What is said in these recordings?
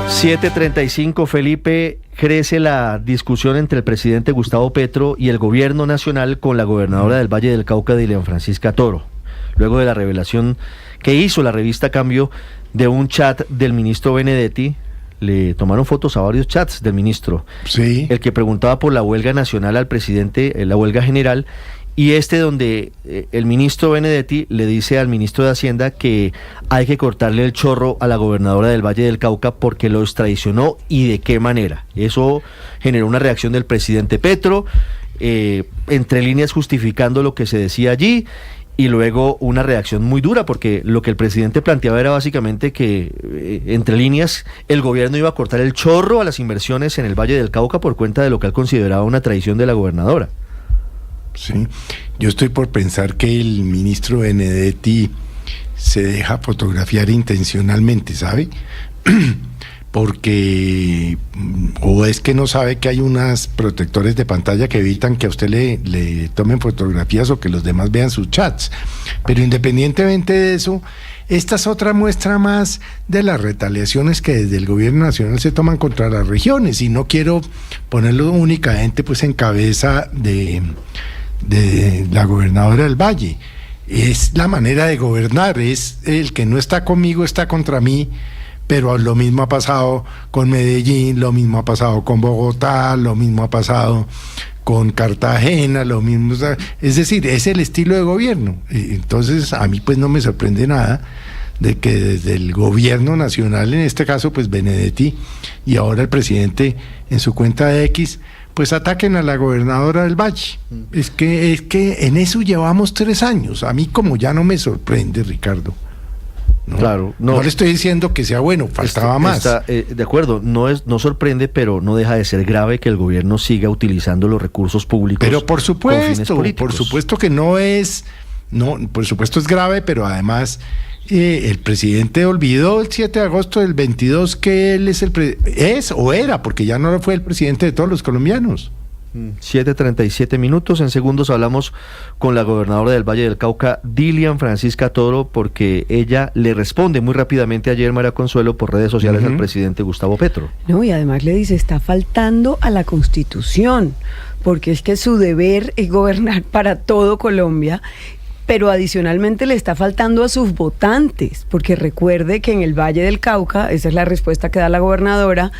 7:35, Felipe. Crece la discusión entre el presidente Gustavo Petro y el gobierno nacional con la gobernadora del Valle del Cauca, Dilian Francisca Toro, luego de la revelación que hizo la revista Cambio de un chat del ministro Benedetti. Le tomaron fotos a varios chats del ministro, sí, el que preguntaba por la huelga nacional al presidente, la huelga general, y donde el ministro Benedetti le dice al ministro de Hacienda que hay que cortarle el chorro a la gobernadora del Valle del Cauca porque lo extradicionó y de qué manera. Eso generó una reacción del presidente Petro, entre líneas justificando lo que se decía allí, y luego una reacción muy dura, porque lo que el presidente planteaba era básicamente que, entre líneas, el gobierno iba a cortar el chorro a las inversiones en el Valle del Cauca por cuenta de lo que él consideraba una traición de la gobernadora. Sí, yo estoy por pensar que el ministro Benedetti se deja fotografiar intencionalmente, ¿sabe? Porque o es que no sabe que hay unos protectores de pantalla que evitan que a usted le tomen fotografías o que los demás vean sus chats. Pero independientemente de eso, esta es otra muestra más de las retaliaciones que desde el gobierno nacional se toman contra las regiones, y no quiero ponerlo únicamente pues en cabeza de la gobernadora del Valle. Es la manera de gobernar, es el que no está conmigo está contra mí. Pero lo mismo ha pasado con Medellín, lo mismo ha pasado con Bogotá, lo mismo ha pasado con Cartagena, lo mismo, es decir, es el estilo de gobierno. Entonces a mí pues no me sorprende nada de que desde el gobierno nacional, en este caso pues Benedetti y ahora el presidente en su cuenta de X, pues ataquen a la gobernadora del Valle. Es que en eso llevamos 3 años. A mí como ya no me sorprende, Ricardo. No, claro, no le estoy diciendo que sea bueno, faltaba más. De acuerdo, no sorprende, pero no deja de ser grave que el gobierno siga utilizando los recursos públicos. Pero por supuesto que no es, por supuesto es grave, pero además el presidente olvidó el 7 de agosto del 22 que él era, porque ya no fue el presidente de todos los colombianos. 7:37. En segundos hablamos con la gobernadora del Valle del Cauca, Dilian Francisca Toro, porque ella le responde muy rápidamente ayer, María Consuelo, por redes sociales al presidente Gustavo Petro. No, y además le dice, está faltando a la Constitución, porque es que su deber es gobernar para todo Colombia, pero adicionalmente le está faltando a sus votantes, porque recuerde que en el Valle del Cauca, esa es la respuesta que da la gobernadora,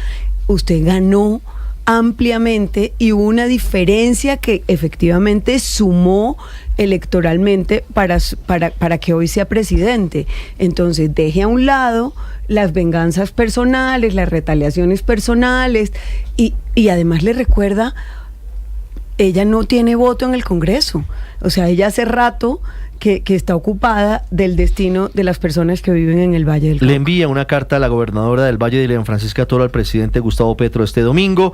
usted ganó ampliamente y hubo una diferencia que efectivamente sumó electoralmente para que hoy sea presidente. Entonces deje a un lado las venganzas personales, las retaliaciones personales y además le recuerda, ella no tiene voto en el Congreso, o sea, ella hace rato que está ocupada del destino de las personas que viven en el Valle del Cauca. Le envía una carta a la gobernadora del Valle, Dilian Francisca Toro, al presidente Gustavo Petro este domingo,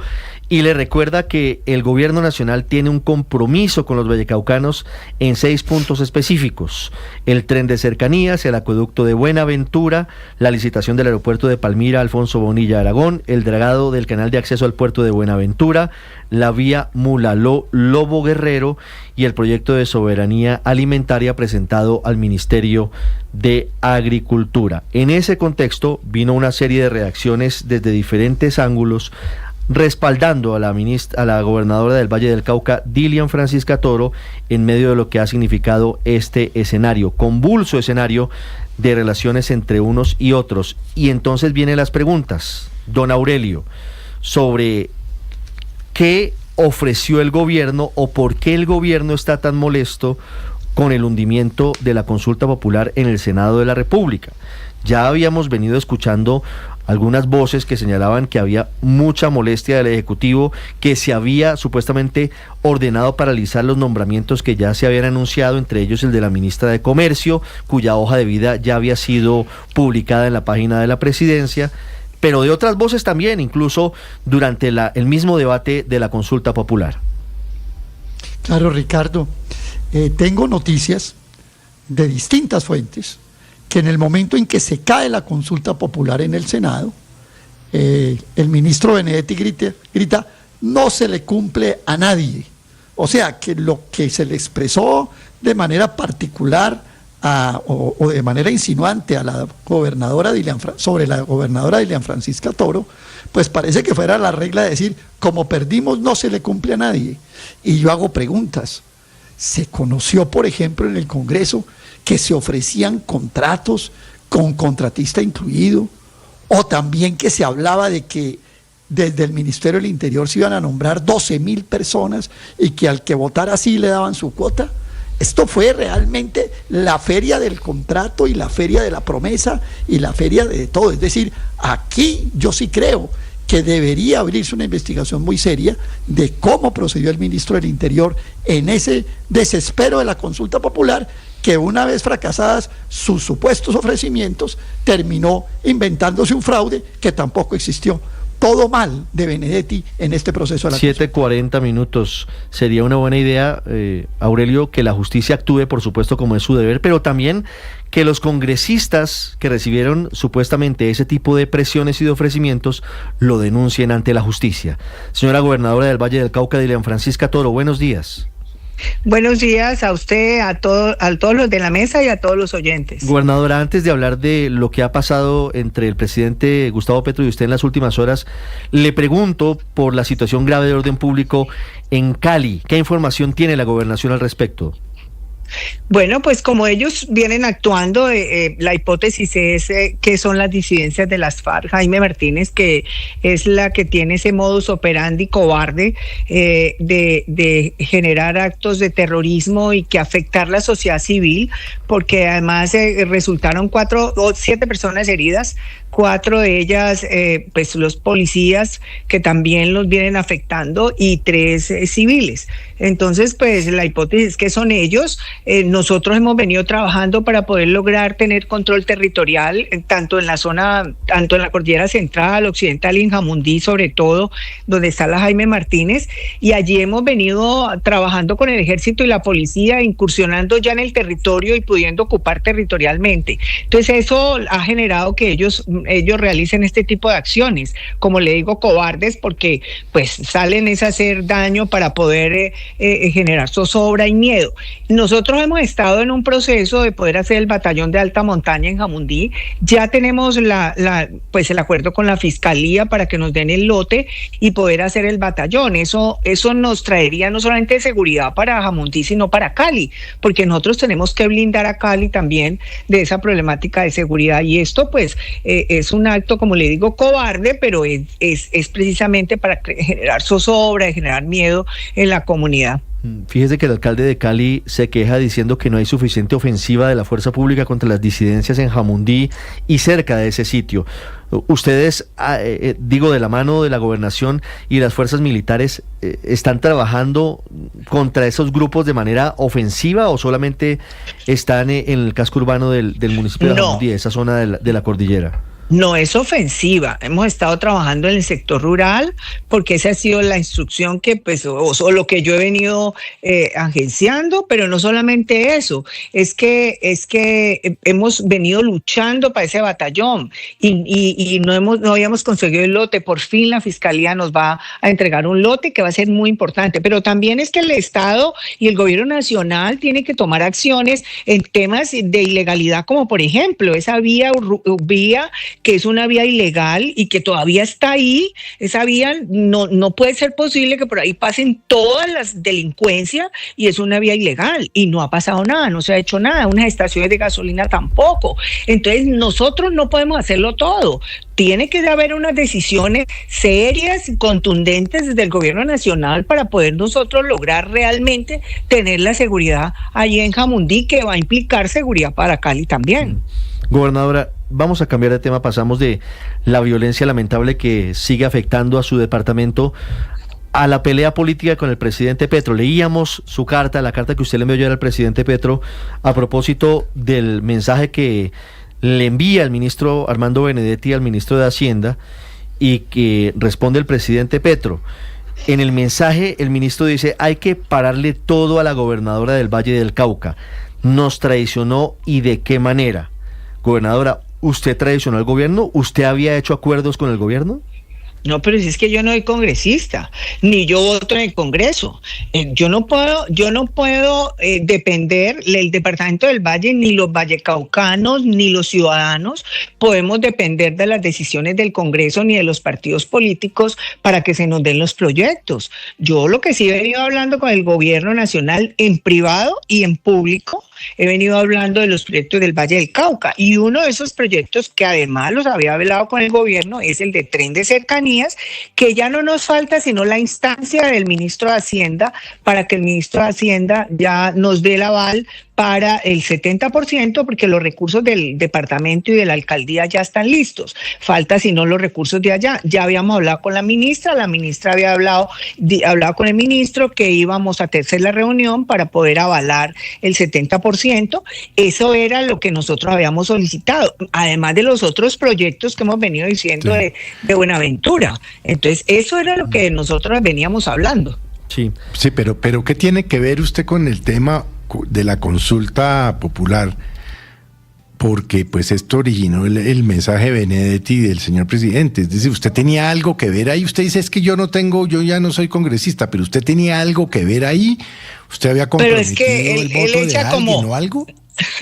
y le recuerda que el gobierno nacional tiene un compromiso con los vallecaucanos en 6 puntos específicos: el tren de cercanías, el acueducto de Buenaventura, la licitación del aeropuerto de Palmira, Alfonso Bonilla, Aragón, el dragado del canal de acceso al puerto de Buenaventura, la vía Mulaló-Lobo Guerrero y el proyecto de soberanía alimentaria presentado al Ministerio de Agricultura. En ese contexto vino una serie de reacciones desde diferentes ángulos respaldando a la gobernadora del Valle del Cauca, Dilian Francisca Toro, en medio de lo que ha significado este escenario, convulso escenario de relaciones entre unos y otros. Y entonces vienen las preguntas, don Aurelio, sobre qué ofreció el gobierno o por qué el gobierno está tan molesto con el hundimiento de la consulta popular en el Senado de la República. Ya habíamos venido escuchando algunas voces que señalaban que había mucha molestia del Ejecutivo, que se había supuestamente ordenado paralizar los nombramientos que ya se habían anunciado, entre ellos el de la ministra de Comercio, cuya hoja de vida ya había sido publicada en la página de la presidencia, pero de otras voces también, incluso durante el mismo debate de la consulta popular. Claro, Ricardo, tengo noticias de distintas fuentes que en el momento en que se cae la consulta popular en el Senado, el ministro Benedetti grita, no se le cumple a nadie. O sea, que lo que se le expresó de manera particular o de manera insinuante a la gobernadora sobre la gobernadora Dilian Francisca Toro, pues parece que fuera la regla de decir, como perdimos no se le cumple a nadie. Y yo hago preguntas. Se conoció, por ejemplo, en el Congreso que se ofrecían contratos con contratista incluido, o también que se hablaba de que desde el Ministerio del Interior se iban a nombrar 12.000 personas y que al que votara así le daban su cuota. Esto fue realmente la feria del contrato y la feria de la promesa y la feria de todo. Es decir, aquí yo sí creo que debería abrirse una investigación muy seria de cómo procedió el ministro del Interior en ese desespero de la consulta popular, que una vez fracasadas sus supuestos ofrecimientos, terminó inventándose un fraude que tampoco existió. Todo mal de Benedetti en este proceso de la 7:40 minutos. Sería una buena idea, Aurelio, que la justicia actúe, por supuesto, como es su deber, pero también que los congresistas que recibieron supuestamente ese tipo de presiones y de ofrecimientos lo denuncien ante la justicia. Señora gobernadora del Valle del Cauca, Dilian Francisca Toro, buenos días. Buenos días a usted, a todos los de la mesa y a todos los oyentes. Gobernadora, antes de hablar de lo que ha pasado entre el presidente Gustavo Petro y usted en las últimas horas, le pregunto por la situación grave de orden público en Cali. ¿Qué información tiene la gobernación al respecto? Bueno, pues como ellos vienen actuando, la hipótesis es que son las disidencias de las FARC. Jaime Martínez, que es la que tiene ese modus operandi cobarde de generar actos de terrorismo y que afectar la sociedad civil, porque además resultaron 7 personas heridas, 4 de ellas, pues los policías que también los vienen afectando y 3 civiles. Entonces, pues la hipótesis es que son ellos. Nosotros hemos venido trabajando para poder lograr tener control territorial, tanto en la cordillera central, occidental y en Jamundí, sobre todo, donde está la Jaime Martínez, y allí hemos venido trabajando con el ejército y la policía, incursionando ya en el territorio y pudiendo ocupar territorialmente. Entonces eso ha generado que ellos realicen este tipo de acciones, como le digo, cobardes, porque pues salen es a hacer daño para poder generar zozobra y miedo. Nosotros hemos estado en un proceso de poder hacer el batallón de alta montaña en Jamundí. Ya tenemos pues el acuerdo con la fiscalía para que nos den el lote y poder hacer el batallón. Eso nos traería no solamente seguridad para Jamundí, sino para Cali, porque nosotros tenemos que blindar a Cali también de esa problemática de seguridad. Y esto pues es un acto, como le digo, cobarde, pero es precisamente para generar zozobra y generar miedo en la comunidad. Fíjese que el alcalde de Cali se queja diciendo que no hay suficiente ofensiva de la fuerza pública contra las disidencias en Jamundí y cerca de ese sitio. Ustedes, de la mano de la gobernación y las fuerzas militares, ¿están trabajando contra esos grupos de manera ofensiva o solamente están en el casco urbano del municipio de Jamundí, esa zona de la cordillera? No es ofensiva. Hemos estado trabajando en el sector rural porque esa ha sido la instrucción que, pues, o lo que yo he venido agenciando, pero no solamente eso, es que hemos venido luchando para ese batallón y no habíamos conseguido el lote. Por fin la fiscalía nos va a entregar un lote que va a ser muy importante, pero también es que el Estado y el gobierno nacional tienen que tomar acciones en temas de ilegalidad, como por ejemplo esa vía que es una vía ilegal y que todavía está ahí. Esa vía no puede ser posible que por ahí pasen todas las delincuencias y es una vía ilegal y no ha pasado nada, no se ha hecho nada, unas estaciones de gasolina tampoco. Entonces nosotros no podemos hacerlo todo. Tiene que haber unas decisiones serias y contundentes desde el gobierno nacional para poder nosotros lograr realmente tener la seguridad allí en Jamundí, que va a implicar seguridad para Cali también. Gobernadora, vamos a cambiar de tema, pasamos de la violencia lamentable que sigue afectando a su departamento a la pelea política con el presidente Petro. Leíamos su carta, la carta que usted le envió ayer al presidente Petro a propósito del mensaje que le envía el ministro Armando Benedetti al ministro de Hacienda y que responde el presidente Petro. En el mensaje el ministro dice: hay que pararle todo a la gobernadora del Valle del Cauca. Nos traicionó, ¿y de qué manera? Gobernadora, ¿usted traicionó al gobierno? ¿Usted había hecho acuerdos con el gobierno? No, pero si es que yo no soy congresista, ni yo voto en el Congreso. Yo no puedo depender, el Departamento del Valle, ni los vallecaucanos, ni los ciudadanos, podemos depender de las decisiones del Congreso ni de los partidos políticos para que se nos den los proyectos. Yo lo que sí he venido hablando con el gobierno nacional en privado y en público, he venido hablando de los proyectos del Valle del Cauca, y uno de esos proyectos que además los había hablado con el gobierno es el de tren de cercanías, que ya no nos falta sino la instancia del ministro de Hacienda para que el ministro de Hacienda ya nos dé el aval para el 70%, porque los recursos del departamento y de la alcaldía ya están listos. Falta sino los recursos de allá. Ya habíamos hablado con la ministra había hablado con el ministro que íbamos a hacer la reunión para poder avalar el 70%. Eso era lo que nosotros habíamos solicitado, además de los otros proyectos que hemos venido diciendo de Buenaventura. Entonces, eso era lo que nosotros veníamos hablando. Sí, pero ¿qué tiene que ver usted con el tema de la consulta popular? Porque pues esto originó el mensaje de Benedetti del señor presidente. Es decir, usted tenía algo que ver ahí. Usted dice, es que yo ya no soy congresista, pero usted tenía algo que ver ahí. Usted había comprometido el voto de alguien o algo.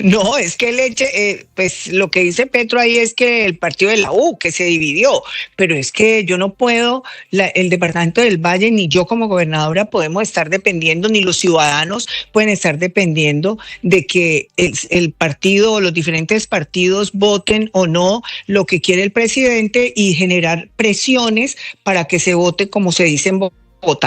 No, es que pues lo que dice Petro ahí es que el partido de la U, que se dividió, pero es que yo no puedo, el Departamento del Valle, ni yo como gobernadora podemos estar dependiendo, ni los ciudadanos pueden estar dependiendo de que el partido o los diferentes partidos voten o no lo que quiere el presidente y generar presiones para que se vote como se dice en vota.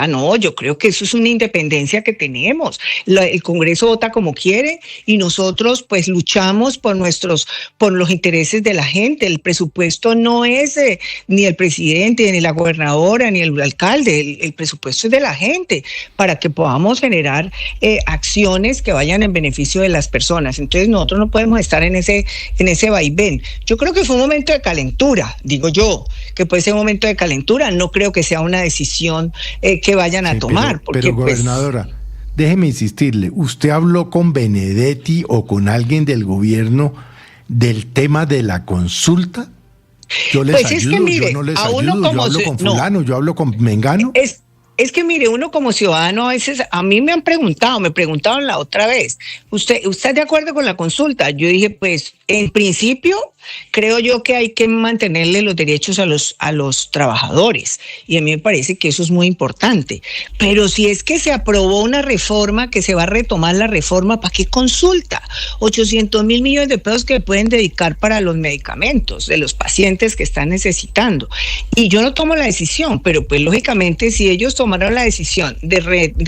No, yo creo que eso es una independencia que tenemos. El Congreso vota como quiere y nosotros pues luchamos por los intereses de la gente. El presupuesto no es ni el presidente, ni la gobernadora, ni el alcalde. El presupuesto es de la gente para que podamos generar acciones que vayan en beneficio de las personas. Entonces nosotros no podemos estar en ese vaivén. Yo creo que fue un momento de calentura, digo yo, que puede ser un momento de calentura. No creo que sea una decisión que vayan a tomar. Pero gobernadora, déjeme insistirle, ¿usted habló con Benedetti o con alguien del gobierno del tema de la consulta? Yo les ayudo, es que, mire, yo no les ayudo, yo hablo con fulano, yo hablo con mengano. Es que mire, uno como ciudadano a veces, a mí me preguntaron la otra vez, ¿usted está de acuerdo con la consulta? Yo dije, pues, en principio, creo yo que hay que mantenerle los derechos a los trabajadores, y a mí me parece que eso es muy importante. Pero si es que se aprobó una reforma, que se va a retomar la reforma, ¿para qué consulta? 800 mil millones de pesos que pueden dedicar para los medicamentos de los pacientes que están necesitando. Y yo no tomo la decisión, pero pues lógicamente si ellos tomaron la decisión de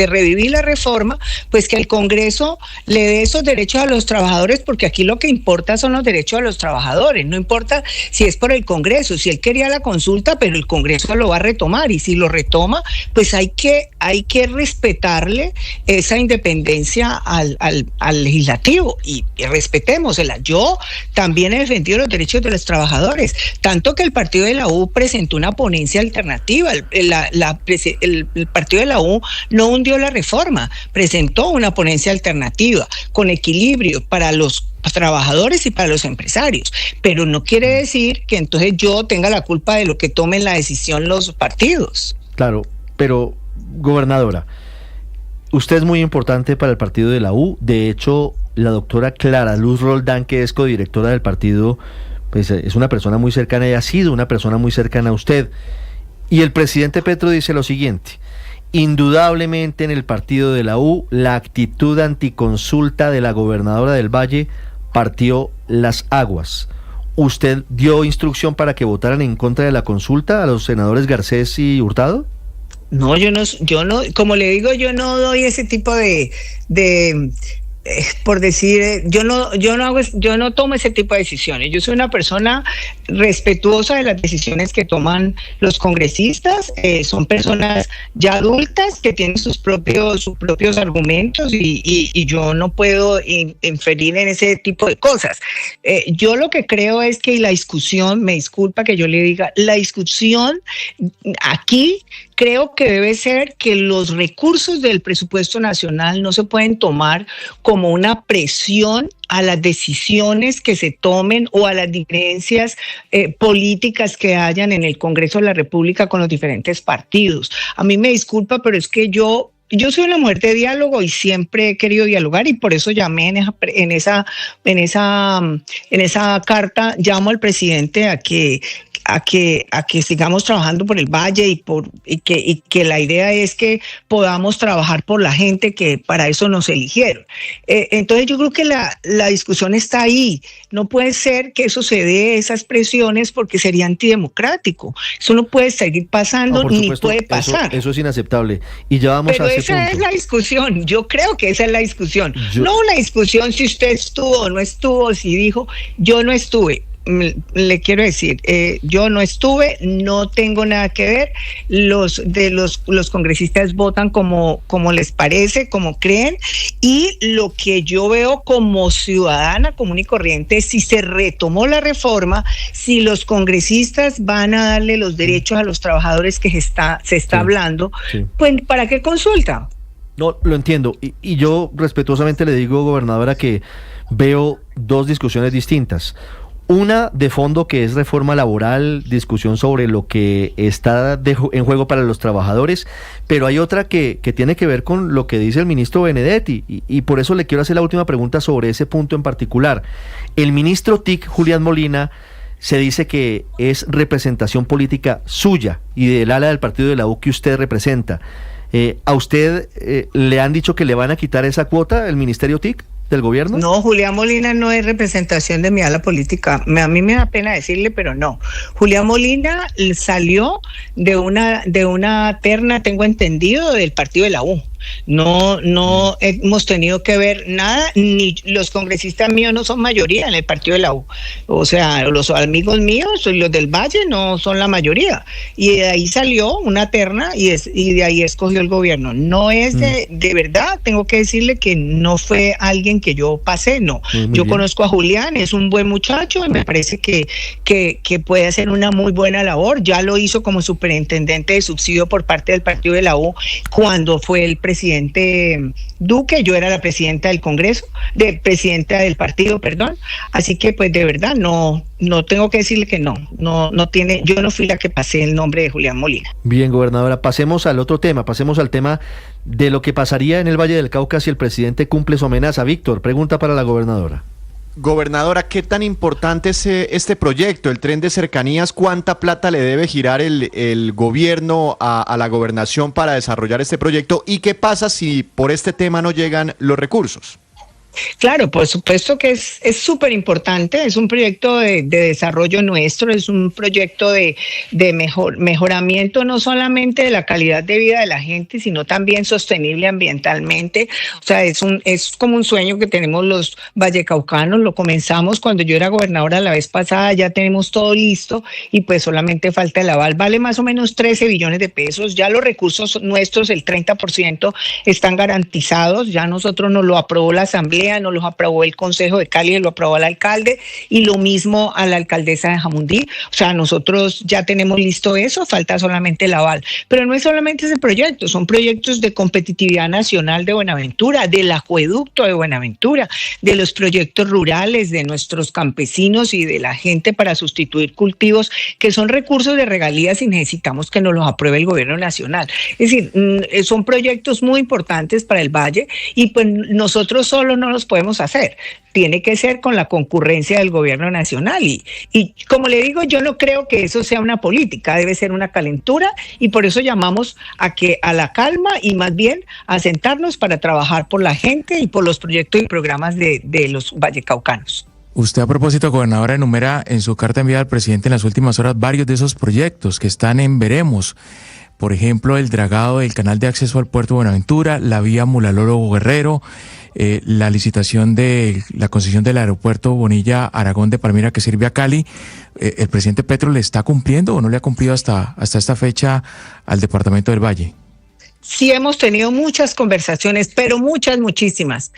revivir la reforma, pues que el Congreso le dé esos derechos a los trabajadores, porque aquí lo que importa son los derechos a los trabajadores, no importa si es por el Congreso. Si él quería la consulta, pero el Congreso lo va a retomar, y si lo retoma, pues hay que respetarle esa independencia al legislativo, y respetémosela. Yo también he defendido los derechos de los trabajadores, tanto que el partido de la U presentó una ponencia alternativa. El partido de la U no hundió la reforma, presentó una ponencia alternativa con equilibrio para los trabajadores y para los empresarios, pero no quiere decir que entonces yo tenga la culpa de lo que tomen la decisión los partidos. Claro, pero gobernadora, usted es muy importante para el partido de la U. De hecho, la doctora Clara Luz Roldán, que es codirectora del partido, pues es una persona muy cercana y ha sido una persona muy cercana a usted. Y el presidente Petro dice lo siguiente: indudablemente en el partido de la U, la actitud anticonsulta de la gobernadora del Valle partió las aguas. ¿Usted dio instrucción para que votaran en contra de la consulta a los senadores Garcés y Hurtado? No, yo no, como le digo, yo no doy ese tipo de por decir, yo no tomo ese tipo de decisiones. Yo soy una persona respetuosa de las decisiones que toman los congresistas. Son personas ya adultas que tienen sus propios argumentos, y yo no puedo inferir en ese tipo de cosas. Yo lo que creo es que la discusión, me disculpa que yo le diga, la discusión aquí creo que debe ser que los recursos del presupuesto nacional no se pueden tomar como como una presión a las decisiones que se tomen o a las diferencias políticas que hayan en el Congreso de la República con los diferentes partidos. A mí me disculpa, pero es que yo soy una mujer de diálogo y siempre he querido dialogar, y por eso llamé en esa carta, llamo al presidente a que sigamos trabajando por el Valle y que la idea es que podamos trabajar por la gente que para eso nos eligieron. Entonces yo creo que la discusión está ahí. No puede ser que eso se dé, esas presiones, porque sería antidemocrático. Eso no puede seguir pasando, por ni supuesto, puede pasar. Eso es inaceptable. Y ya vamos Pero a ese esa punto. es la discusión. Yo creo que esa es la discusión. No una discusión si usted estuvo o no estuvo, si dijo, yo no estuve. Le quiero decir, yo no estuve, no tengo nada que ver. Los congresistas votan como les parece, como creen, y lo que yo veo como ciudadana común y corriente, si se retomó la reforma, si los congresistas van a darle los derechos a los trabajadores que se está hablando, pues ¿para qué consulta? No, lo entiendo. Y yo respetuosamente le digo, gobernadora, que veo dos discusiones distintas. Una de fondo, que es reforma laboral, discusión sobre lo que está en juego para los trabajadores, pero hay otra que tiene que ver con lo que dice el ministro Benedetti, y por eso le quiero hacer la última pregunta sobre ese punto en particular. El ministro TIC, Julián Molina, se dice que es representación política suya y del ala del partido de la U que usted representa. ¿A usted le han dicho que le van a quitar esa cuota, el ministerio TIC? ¿Del gobierno? No, Julián Molina no es representación de mi ala política. A mí me da pena decirle, pero no. Julián Molina salió de una terna, tengo entendido, del partido de la U. No hemos tenido que ver nada, ni los congresistas míos no son mayoría en el partido de la U. O sea, los amigos míos, los del Valle, no son la mayoría. Y de ahí salió una terna y de ahí escogió el gobierno. No es de verdad, tengo que decirle que no fue alguien que yo pasé, no. Yo conozco a Julián, es un buen muchacho y me parece que puede hacer una muy buena labor. Ya lo hizo como superintendente de subsidio por parte del partido de la U cuando fue el presidente Duque. Yo era la presidenta del Congreso, presidenta del partido, perdón. Así que pues de verdad no tengo que decirle que no tiene, yo no fui la que pasé el nombre de Julián Molina. Bien, gobernadora, pasemos al otro tema, pasemos al tema de lo que pasaría en el Valle del Cauca si el presidente cumple su amenaza. Víctor, pregunta para la gobernadora. Gobernadora, ¿qué tan importante es este proyecto, el tren de cercanías? ¿Cuánta plata le debe girar el gobierno a la gobernación para desarrollar este proyecto? ¿Y qué pasa si por este tema no llegan los recursos? Claro, por supuesto que es súper importante, es un proyecto de desarrollo nuestro, es un proyecto de mejoramiento no solamente de la calidad de vida de la gente, sino también sostenible ambientalmente. O sea, es como un sueño que tenemos los vallecaucanos, lo comenzamos cuando yo era gobernadora la vez pasada, ya tenemos todo listo y pues solamente falta el aval. Vale más o menos 13 billones de pesos, ya los recursos nuestros, el 30% están garantizados, ya nosotros nos lo aprobó la Asamblea, nos los aprobó el Consejo de Cali, lo aprobó el alcalde y lo mismo a la alcaldesa de Jamundí. O sea, nosotros ya tenemos listo eso, falta solamente el aval. Pero no es solamente ese proyecto, son proyectos de competitividad nacional de Buenaventura, del acueducto de Buenaventura, de los proyectos rurales de nuestros campesinos y de la gente para sustituir cultivos, que son recursos de regalías y necesitamos que nos los apruebe el gobierno nacional. Es decir, son proyectos muy importantes para el Valle y pues nosotros solo no los podemos hacer, tiene que ser con la concurrencia del gobierno nacional y como le digo, yo no creo que eso sea una política, debe ser una calentura y por eso llamamos a la calma y más bien a sentarnos para trabajar por la gente y por los proyectos y programas de los vallecaucanos. Usted, a propósito, gobernadora, enumera en su carta enviada al presidente en las últimas horas varios de esos proyectos que están en veremos. Por ejemplo, el dragado del canal de acceso al puerto de Buenaventura, la vía Mulaloro-Guerrero, la licitación de la concesión del aeropuerto Bonilla-Aragón de Palmira que sirve a Cali. ¿El presidente Petro le está cumpliendo o no le ha cumplido hasta esta fecha al departamento del Valle? Sí, hemos tenido muchas conversaciones, pero muchísimas.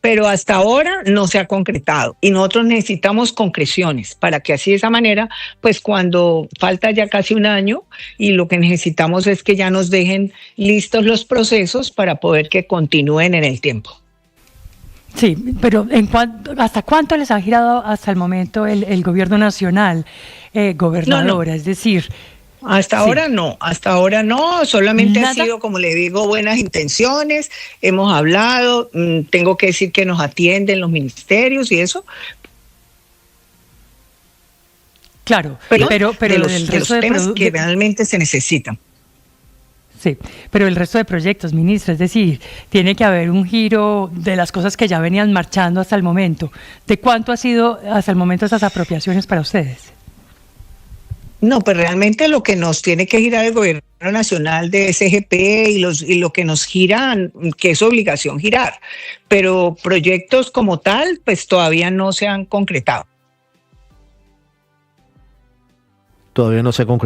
Pero hasta ahora no se ha concretado y nosotros necesitamos concreciones para que así de esa manera, pues cuando falta ya casi un año y lo que necesitamos es que ya nos dejen listos los procesos para poder que continúen en el tiempo. Sí, pero ¿hasta cuánto les ha girado hasta el momento el gobierno nacional, gobernadora? No. Es decir... Hasta ahora no, solamente ¿Nada? ha sido, como le digo, buenas intenciones, hemos hablado, tengo que decir que nos atienden los ministerios y eso. Claro, Pero pero de el los resto de temas que realmente se necesitan. Sí, pero el resto de proyectos, ministra, es decir, tiene que haber un giro de las cosas que ya venían marchando hasta el momento. ¿De cuánto ha sido hasta el momento esas apropiaciones para ustedes? No, pues realmente lo que nos tiene que girar el gobierno nacional de SGP y lo que nos giran, que es obligación girar, pero proyectos como tal, pues todavía no se han concretado. Todavía no se ha concretado.